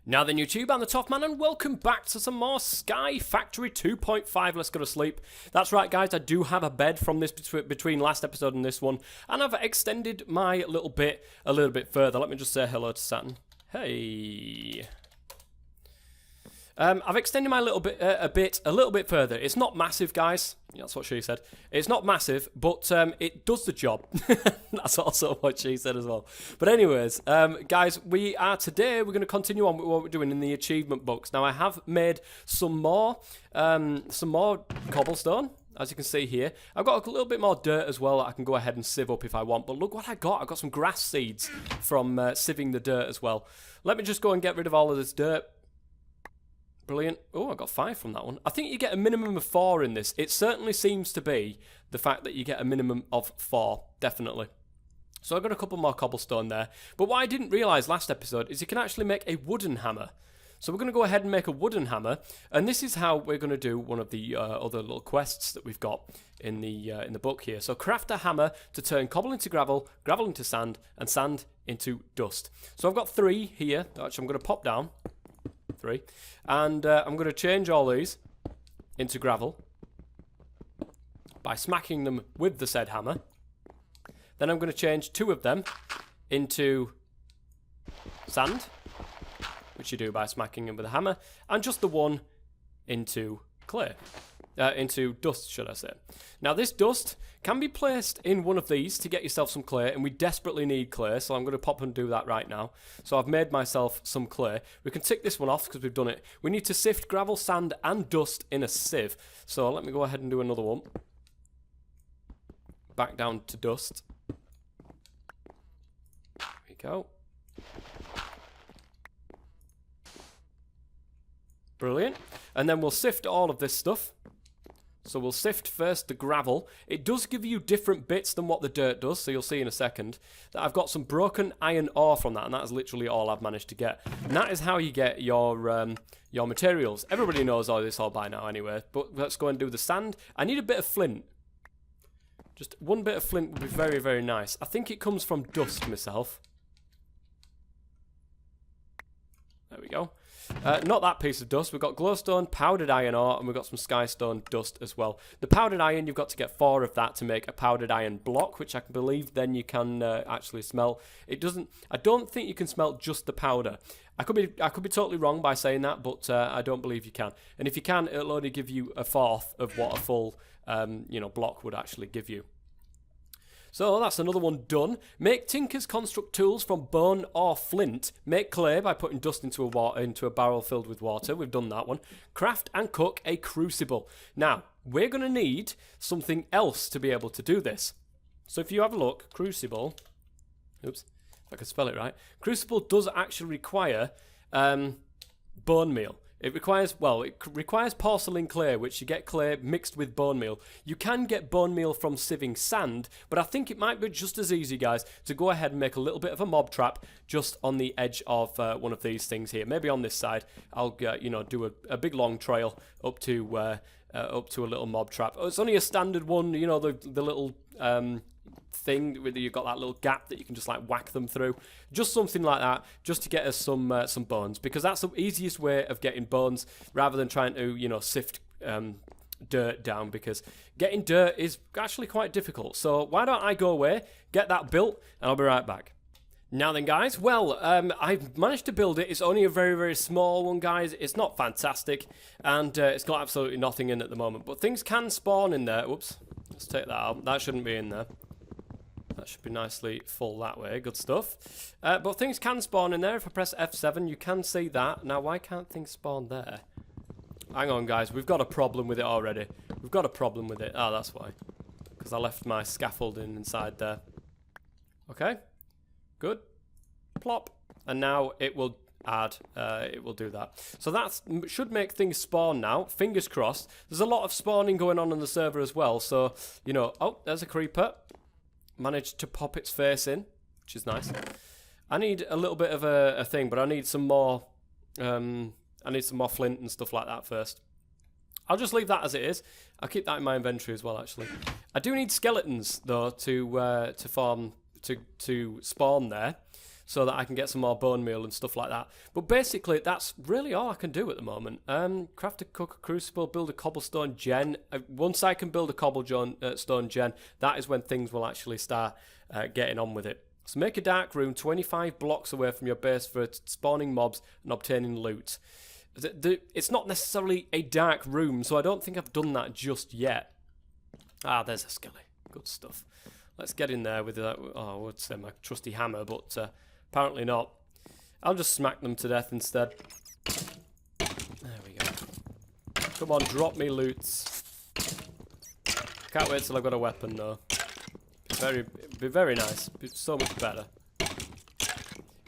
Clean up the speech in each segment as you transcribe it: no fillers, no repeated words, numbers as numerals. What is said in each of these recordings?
Now then, YouTube, I'm the TOFF Man, and welcome back to some more Sky Factory 2.5. Let's go to sleep. That's right, guys, I do have a bed from this between last episode and this one, and I've extended my little bit a little bit further. Let me just say hello to Saturn. Hey. I've extended my little bit a little bit further. It's not massive, guys. Yeah, that's what she said. It's not massive, but it does the job. That's also what she said as well. But anyways, guys, today we're going to continue on with what we're doing in the achievement books. Now I have made some more cobblestone, as you can see here. I've got a little bit more dirt as well that I can go ahead and sieve up if I want. But look what I got. I got some grass seeds from sieving the dirt as well. Let me just go and get rid of all of this dirt. Brilliant. Oh, I got 5 from that one. I think you get a minimum of 4 in this. It certainly seems to be the fact that you get a minimum of 4, definitely. So I've got a couple more cobblestone there. But what I didn't realise last episode is you can actually make a wooden hammer. So we're going to go ahead and make a wooden hammer, and this is how we're going to do one of the other little quests that we've got in the book here. So craft a hammer to turn cobble into gravel, gravel into sand, and sand into dust. So I've got 3 here, which I'm going to pop down. 3, and I'm going to change all these into gravel by smacking them with the said hammer. Then I'm going to change 2 of them into sand, which you do by smacking them with a hammer, and just the one into clay. Into dust, should I say. Now this dust can be placed in one of these to get yourself some clay, and we desperately need clay, so I'm going to pop and do that right now. So I've made myself some clay. We can tick this one off because we've done it. We need to sift gravel, sand and dust in a sieve. So let me go ahead and do another one. Back down to dust. There we go. Brilliant. And then we'll sift all of this stuff. So we'll sift first the gravel. It does give you different bits than what the dirt does, so you'll see in a second that I've got some broken iron ore from that, and that is literally all I've managed to get. And that is how you get your materials. Everybody knows all this by now anyway, but let's go and do the sand. I need a bit of flint. Just one bit of flint would be very, very nice. I think it comes from dust myself. There we go. Not that piece of dust. We've got glowstone, powdered iron ore, and we've got some skystone dust as well. The powdered iron, you've got to get 4 of that to make a powdered iron block, which I believe then you can actually smelt. It doesn't. I don't think you can smelt just the powder. I could be totally wrong by saying that, but I don't believe you can. And if you can, it'll only give you a 1/4 of what a full block would actually give you. So that's another one done. Make tinkers construct tools from bone or flint. Make clay by putting dust into a barrel filled with water. We've done that one. Craft and cook a crucible. Now, we're going to need something else to be able to do this. So if you have a look, crucible, oops, if I can spell it right, crucible does actually require bone meal. It requires porcelain clay, which you get clay mixed with bone meal. You can get bone meal from sieving sand, but I think it might be just as easy, guys, to go ahead and make a little bit of a mob trap just on the edge of one of these things here. Maybe on this side, I'll do a big long trail up to a little mob trap. Oh, it's only a standard one, you know, the little thing where you've got that little gap that you can just like whack them through, just something like that, just to get us some bones, because that's the easiest way of getting bones rather than trying to sift dirt down, because getting dirt is actually quite difficult. So why don't I go away, get that built, and I'll be right back. Now then, guys, well, I've managed to build it. It's only a very, very small one, guys. It's not fantastic, and it's got absolutely nothing in at the moment, but things can spawn in there. Whoops, let's take that out. That shouldn't be in there. That should be nicely full that way. Good stuff. But things can spawn in there. If I press F7, you can see that. Now, why can't things spawn there? Hang on, guys. We've got a problem with it already. We've got a problem with it. Oh, that's why. Because I left my scaffolding inside there. Okay. Good. Plop. And now it will add. It will do that. So that should make things spawn now. Fingers crossed. There's a lot of spawning going on the server as well. So, oh, there's a creeper. Managed to pop its face in, which is nice. I need a little bit of a thing, but I need some more. I need some more flint and stuff like that first. I'll just leave that as it is. I'll keep that in my inventory as well. Actually, I do need skeletons though to spawn there. so that I can get some more bone meal and stuff like that. But basically, that's really all I can do at the moment. Craft a cook, a crucible, build a cobblestone gen. Once I can build a cobblestone gen, that is when things will actually start getting on with it. So make a dark room 25 blocks away from your base for spawning mobs and obtaining loot. It's not necessarily a dark room, so I don't think I've done that just yet. Ah, there's a skelly. Good stuff. Let's get in there with, I would say my trusty hammer, but apparently not. I'll just smack them to death instead. There we go. Come on, drop me loots. Can't wait till I've got a weapon, though. Be very nice. Be so much better.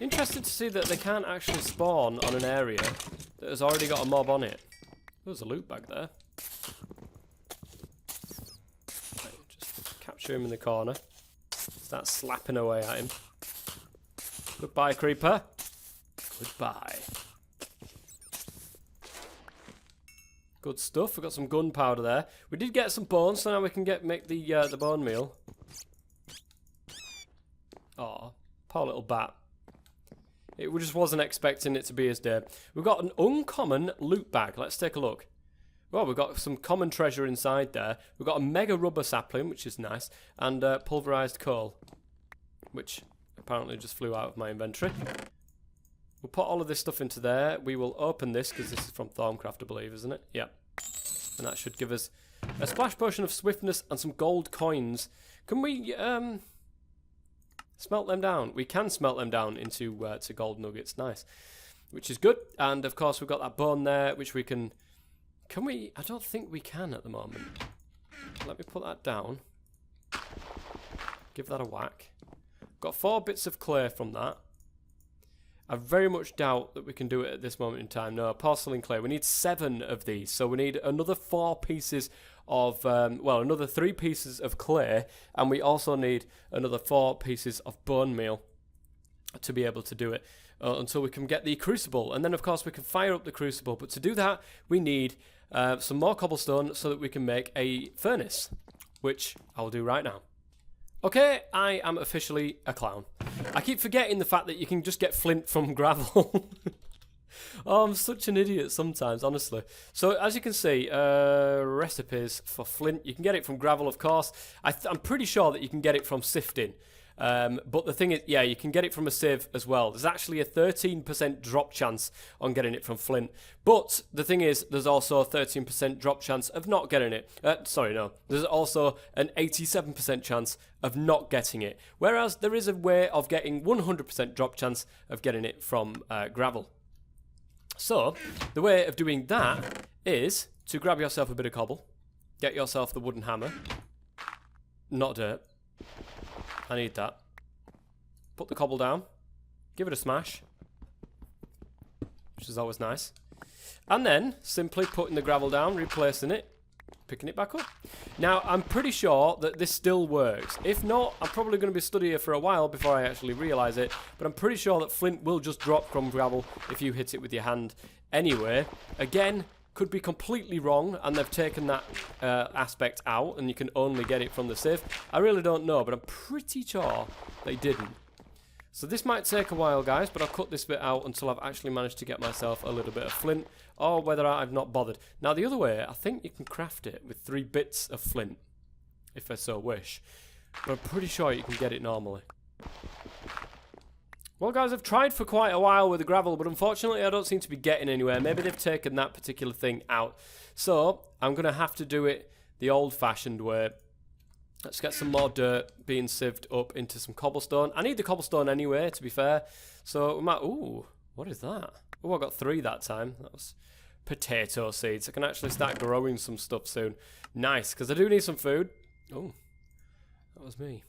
Interested to see that they can't actually spawn on an area that has already got a mob on it. There's a loot bag there. Right, just capture him in the corner. Start slapping away at him. Goodbye, creeper. Goodbye. Good stuff. We've got some gunpowder there. We did get some bones, so now we can make the bone meal. Oh, poor little bat. It just wasn't expecting it to be his day. We've got an uncommon loot bag. Let's take a look. Well, we've got some common treasure inside there. We've got a mega rubber sapling, which is nice, and pulverized coal, which apparently just flew out of my inventory. We'll put all of this stuff into there. We will open this, because this is from Thorncraft, I believe, isn't it? Yeah. And that should give us a splash potion of swiftness and some gold coins. Can we smelt them down? We can smelt them down into to gold nuggets. Nice. Which is good. And, of course, we've got that bone there, which we can... Can we? I don't think we can at the moment. Let me put that down. Give that a whack. Got 4 bits of clay from that. I very much doubt that we can do it at this moment in time. No, porcelain clay. We need 7 of these. So we need another 4 pieces of, well, another 3 pieces of clay. And we also need another 4 pieces of bone meal to be able to do it. Until we can get the Crucible. And then, of course, we can fire up the Crucible. But to do that, we need some more cobblestone so that we can make a furnace. Which I'll do right now. Okay, I am officially a clown. I keep forgetting the fact that you can just get flint from gravel. Oh, I'm such an idiot sometimes, honestly. So, as you can see, recipes for flint. You can get it from gravel, of course. I'm pretty sure that you can get it from sifting. But the thing is, yeah, you can get it from a sieve as well. There's actually a 13% drop chance on getting it from flint. But the thing is, there's also a 13% drop chance of not getting it. Sorry, no. There's also an 87% chance of not getting it. Whereas there is a way of getting 100% drop chance of getting it from gravel. So, the way of doing that is to grab yourself a bit of cobble. Get yourself the wooden hammer. Not dirt. I need that. Put the cobble down. Give it a smash. Which is always nice. And then, simply putting the gravel down, replacing it, picking it back up. Now, I'm pretty sure that this still works. If not, I'm probably going to be studying here for a while before I actually realise it. But I'm pretty sure that flint will just drop from gravel if you hit it with your hand. Anyway, again... Could be completely wrong, and they've taken that aspect out, and you can only get it from the sieve. I really don't know, but I'm pretty sure they didn't. So this might take a while, guys, but I'll cut this bit out until I've actually managed to get myself a little bit of flint, or whether I've not bothered. Now, the other way, I think you can craft it with 3 bits of flint, if I so wish. But I'm pretty sure you can get it normally. Well, guys, I've tried for quite a while with the gravel, but unfortunately I don't seem to be getting anywhere. Maybe they've taken that particular thing out. So, I'm going to have to do it the old-fashioned way. Let's get some more dirt being sieved up into some cobblestone. I need the cobblestone anyway, to be fair. So, we might... Ooh, what is that? Oh, I got 3 that time. That was potato seeds. I can actually start growing some stuff soon. Nice, because I do need some food. Oh, that was me.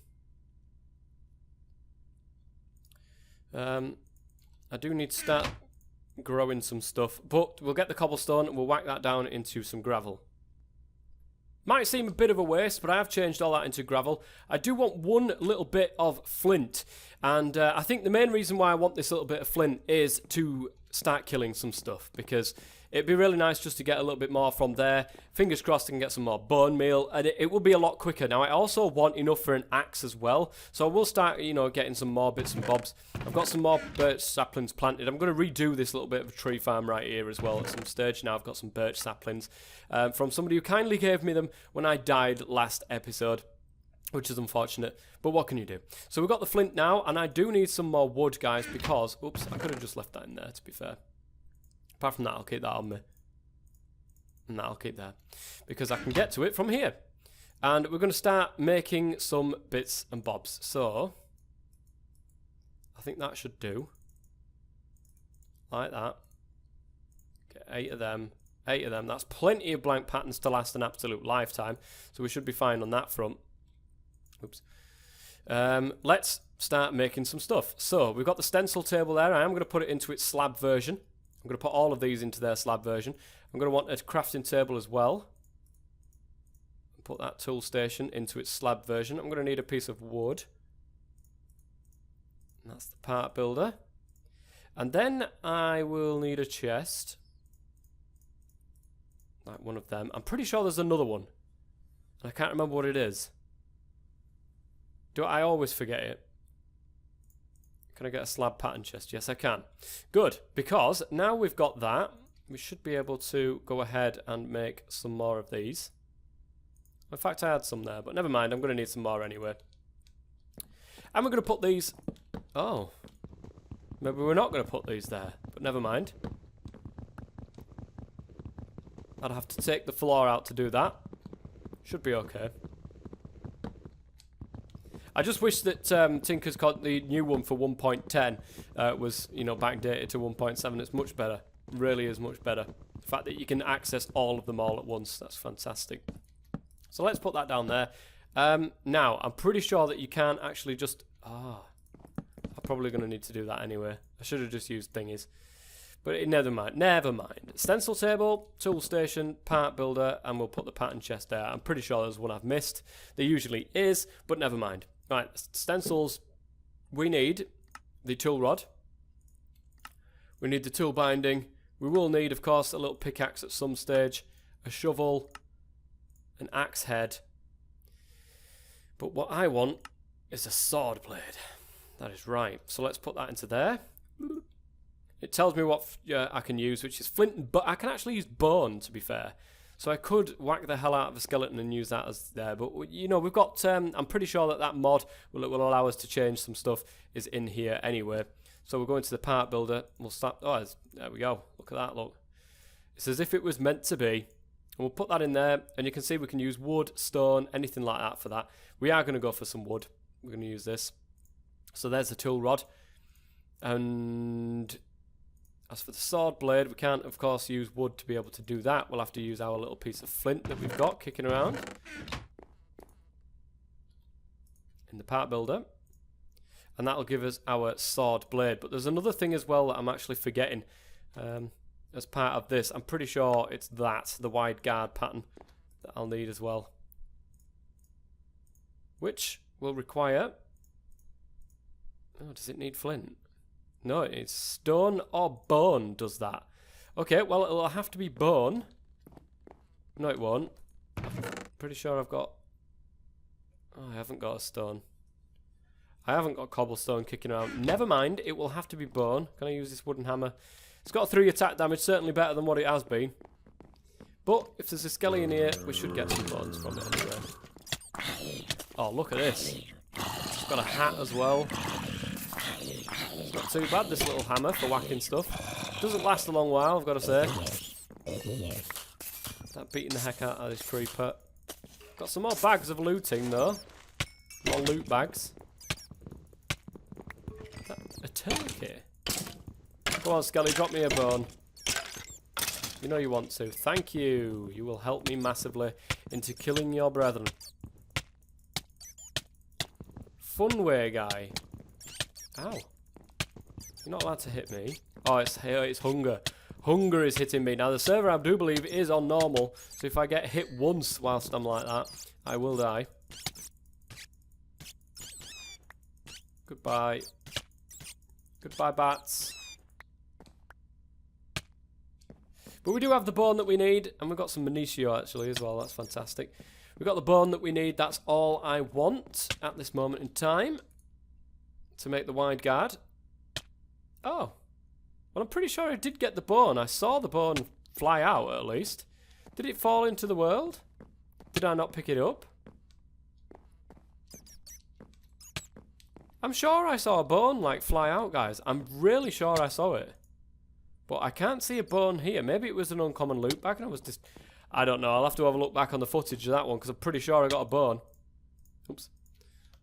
I do need to start growing some stuff, but we'll get the cobblestone and we'll whack that down into some gravel. Might seem a bit of a waste, but I have changed all that into gravel. I do want 1 little bit of flint, and I think the main reason why I want this little bit of flint is to start killing some stuff, because it'd be really nice just to get a little bit more from there. Fingers crossed I can get some more bone meal, and it will be a lot quicker. Now, I also want enough for an axe as well, so I will start, you know, getting some more bits and bobs. I've got some more birch saplings planted. I'm going to redo this little bit of a tree farm right here as well at some stage. Now I've got some birch saplings from somebody who kindly gave me them when I died last episode, which is unfortunate, but what can you do? So we've got the flint now, and I do need some more wood, guys, because, oops, I could have just left that in there, to be fair. Apart from that, I'll keep that on me. And that I'll keep there, because I can get to it from here. And we're going to start making some bits and bobs. So, I think that should do. Like that. Get 8 of them. 8 of them. That's plenty of blank patterns to last an absolute lifetime. So we should be fine on that front. Oops. Let's start making some stuff. So, we've got the stencil table there. I am going to put it into its slab version. I'm going to put all of these into their slab version. I'm going to want a crafting table as well. Put that tool station into its slab version. I'm going to need a piece of wood. And that's the part builder. And then I will need a chest. Like one of them. I'm pretty sure there's another one. I can't remember what it is. Do I always forget it? Can I get a slab pattern chest? Yes, I can. Good, because now we've got that, we should be able to go ahead and make some more of these. In fact, I had some there, but never mind. I'm going to need some more anyway. And we're going to put these... Oh. Maybe we're not going to put these there, but never mind. I'd have to take the floor out to do that. Should be okay. I just wish that Tinker's Cod, the new one for 1.10, was, you know, backdated to 1.7. It's much better. Really is much better. The fact that you can access all of them all at once, that's fantastic. So let's put that down there. Now, I'm pretty sure that you can't actually just... I'm probably going to need to do that anyway. I should have just used thingies. But never mind. Never mind. Stencil table, tool station, part builder, and we'll put the pattern chest there. I'm pretty sure there's one I've missed. There usually is, but never mind. Right, stencils. We need the tool rod. We need the tool binding. We will need, of course, a little pickaxe at some stage, a shovel, an axe head. But what I want is a sword blade. That is right. So let's put that into there. It tells me what I can use, which is flint, but I can actually use bone, to be fair. So I could whack the hell out of a skeleton and use that as there. But, you know, we've got... I'm pretty sure that mod will allow us to change some stuff is in here anyway. So we'll go into the part builder. We'll start... Oh, there we go. Look at that, look. It's as if it was meant to be. And we'll put that in there. And you can see we can use wood, stone, anything like that for that. We are going to go for some wood. We're going to use this. So there's the tool rod. And... as for the sword blade, we can't, of course, use wood to be able to do that. We'll have to use our little piece of flint that we've got kicking around in the part builder. And that'll give us our sword blade. But there's another thing as well that I'm actually forgetting as part of this. I'm pretty sure it's that, the wide guard pattern, that I'll need as well. Which will require... Oh, does it need flint? No, it's stone or bone does that. Okay, well, it'll have to be bone. No, it won't. I'm pretty sure I've got... Oh, I haven't got a stone. I haven't got cobblestone kicking around. Never mind, it will have to be bone. Can I use this wooden hammer? It's got 3 attack damage, certainly better than what it has been. But if there's a skelly in here, we should get some bones from it anyway. Oh, look at this. It's got a hat as well. It's not too bad, this little hammer for whacking stuff. Doesn't last a long while, I've got to say. Start beating the heck out of this creeper. Got some more bags of looting, though. More loot bags. Is that a turkey? Go on, Skelly, drop me a bone. You know you want to. Thank you. You will help me massively into killing your brethren. Fun way, guy. Ow. You're not allowed to hit me. Oh, it's hunger. Hunger is hitting me. Now, the server, I do believe, is on normal. So if I get hit once whilst I'm like that, I will die. Goodbye. Goodbye, bats. But we do have the bone that we need, and we've got some Minicio actually as well. That's fantastic. We've got the bone that we need. That's all I want at this moment in time to make the wide guard. Oh. Well, I'm pretty sure I did get the bone. I saw the bone fly out, at least. Did it fall into the world? Did I not pick it up? I'm sure I saw a bone, like, fly out, guys. I'm really sure I saw it. But I can't see a bone here. Maybe it was an uncommon loot bag and I was just... I don't know. I'll have to have a look back on the footage of that one because I'm pretty sure I got a bone. Oops.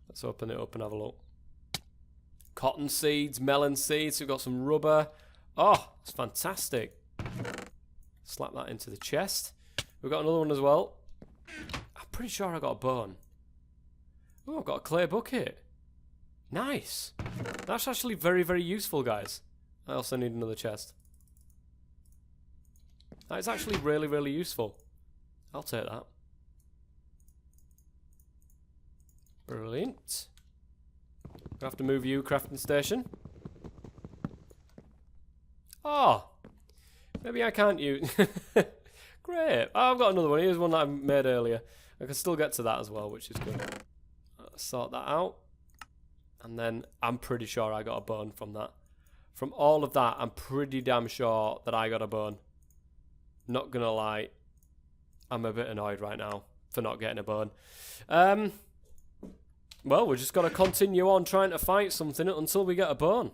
Let's open it up and have a look. Cotton seeds, melon seeds. We've got some rubber. Oh, it's fantastic. Slap that into the chest. We've got another one as well. I'm pretty sure I got a bone. Oh, I've got a clay bucket. Nice. That's actually very, very useful, guys. I also need another chest. That is actually really, really useful. I'll take that. Brilliant. We have to move you, crafting station. Oh. Maybe I can't use... Great. Oh, I've got another one. Here's one that I made earlier. I can still get to that as well, which is good. Let's sort that out. And then I'm pretty sure I got a bone from that. From all of that, I'm pretty damn sure that I got a bone. Not gonna lie, I'm a bit annoyed right now for not getting a bone. Well, we're just gonna continue on trying to fight something until we get a bone.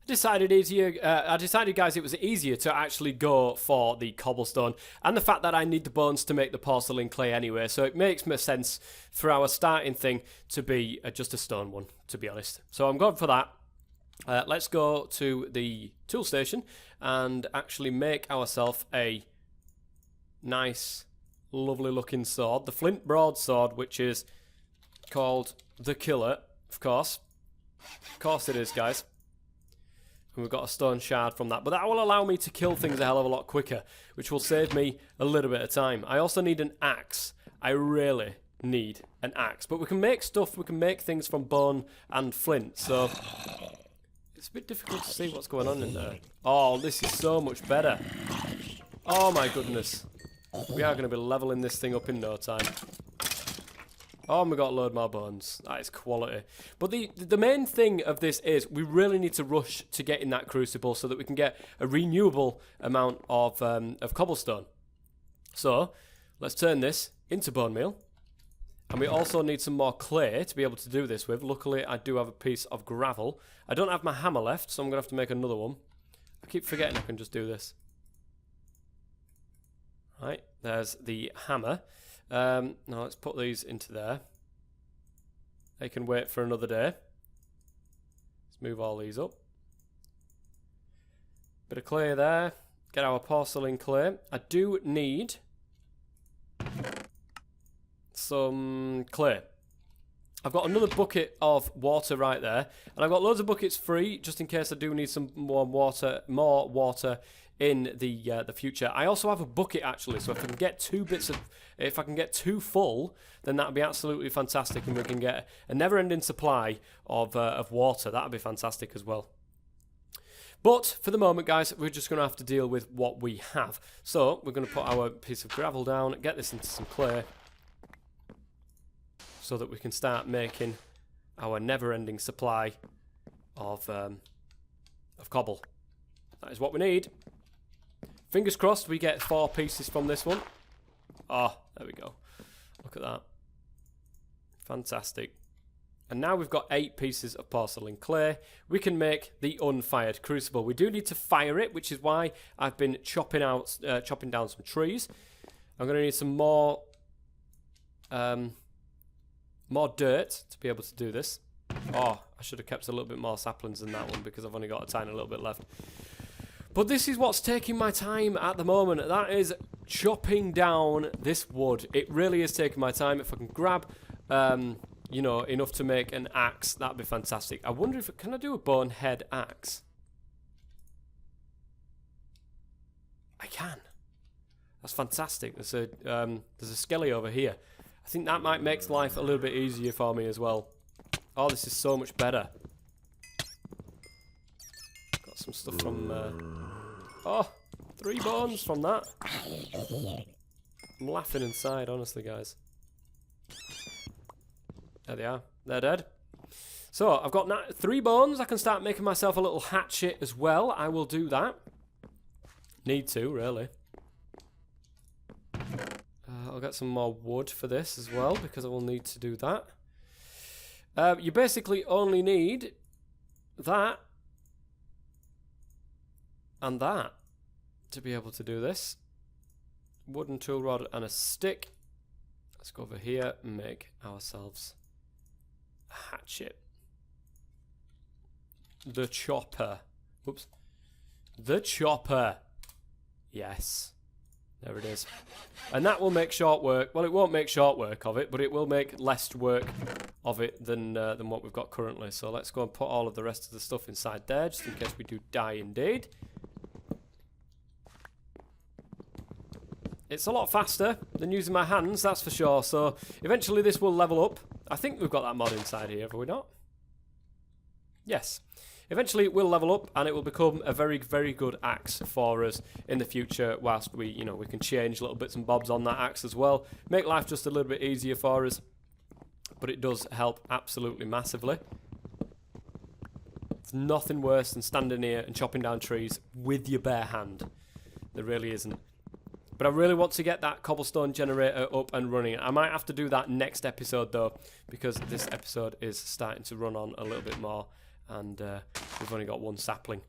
I decided, guys, it was easier to actually go for the cobblestone and the fact that I need the bones to make the porcelain clay anyway, so it makes more sense for our starting thing to be just a stone one, to be honest. So I'm going for that. Let's go to the tool station and actually make ourselves a nice, lovely looking sword. The flint broadsword, which is called the Killer, of course. Of course it is, guys. And we've got a stone shard from that. But that will allow me to kill things a hell of a lot quicker, which will save me a little bit of time. I also need an axe. I really need an axe. But we can make stuff, we can make things from bone and flint, so... It's a bit difficult to see what's going on in there. Oh, this is so much better. Oh my goodness. We are going to be leveling this thing up in no time. Oh, and we got a load more bones. That is quality. But the main thing of this is we really need to rush to get in that crucible so that we can get a renewable amount of cobblestone. So, let's turn this into bone meal. And we also need some more clay to be able to do this with. Luckily, I do have a piece of gravel. I don't have my hammer left, so I'm going to have to make another one. I keep forgetting I can just do this. Right, there's the hammer. Now let's put these into there. They can wait for another day. Let's move all these up. Bit of clay there. Get our porcelain clay. I do need some clay. I've got another bucket of water right there, and I've got loads of buckets free just in case I do need some more water in the future. I also have a bucket actually, so if I can get if I can get two full, then that'd be absolutely fantastic, and we can get a never-ending supply of water. That'd be fantastic as well. But for the moment, guys, we're just going to have to deal with what we have. So we're going to put our piece of gravel down, get this into some clay, so that we can start making our never-ending supply of cobble. That is what we need. Fingers crossed we get 4 pieces from this one. Oh, there we go. Look at that. Fantastic. And now we've got 8 pieces of porcelain clay. We can make the unfired crucible. We do need to fire it, which is why I've been chopping down some trees. I'm going to need some more dirt to be able to do this. Oh, I should have kept a little bit more saplings than that one because I've only got a tiny little bit left. But this is what's taking my time at the moment. That is chopping down this wood. It really is taking my time. If I can grab, you know, enough to make an axe, that'd be fantastic. I wonder if can I do a bonehead axe? I can. That's fantastic. There's a skelly over here. I think that might make life a little bit easier for me as well. Oh, this is so much better. Got some stuff from... oh, 3 bones from that. I'm laughing inside, honestly, guys. There they are. They're dead. So, I've got 3 bones. I can start making myself a little hatchet as well. I will do that. Need to, really. I'll get some more wood for this as well, because I will need to do that. You basically only need that and that to be able to do this. Wooden tool rod and a stick. Let's go over here and make ourselves a hatchet. The chopper. Whoops. The chopper. Yes. There it is. And that will make short work. Well, it won't make short work of it, but it will make less work of it than what we've got currently. So let's go and put all of the rest of the stuff inside there, just in case we do die indeed. It's a lot faster than using my hands, that's for sure. So eventually this will level up. I think we've got that mod inside here, have we not? Yes. Eventually it will level up and it will become a very, very good axe for us in the future, whilst we can change little bits and bobs on that axe as well. Make life just a little bit easier for us. But it does help absolutely massively. It's nothing worse than standing here and chopping down trees with your bare hand. There really isn't. But I really want to get that cobblestone generator up and running. I might have to do that next episode though, because this episode is starting to run on a little bit more. And we've only got 1 sapling.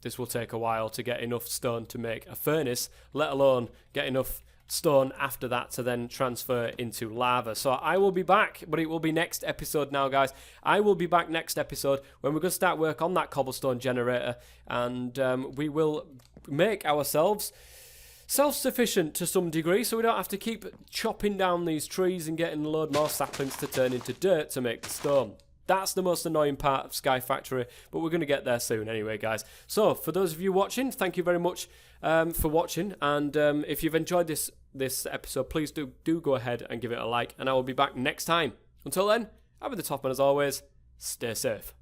This will take a while to get enough stone to make a furnace, let alone get enough stone after that to then transfer into lava. So I will be back, but it will be next episode now, guys. I will be back next episode when we're going to start work on that cobblestone generator, and we will make ourselves self-sufficient to some degree, so we don't have to keep chopping down these trees and getting a load more saplings to turn into dirt to make the stone. That's the most annoying part of Sky Factory, but we're going to get there soon anyway, guys. So, for those of you watching, thank you very much for watching, and if you've enjoyed this episode, please do go ahead and give it a like, and I will be back next time. Until then, I've been the Top Man as always. Stay safe.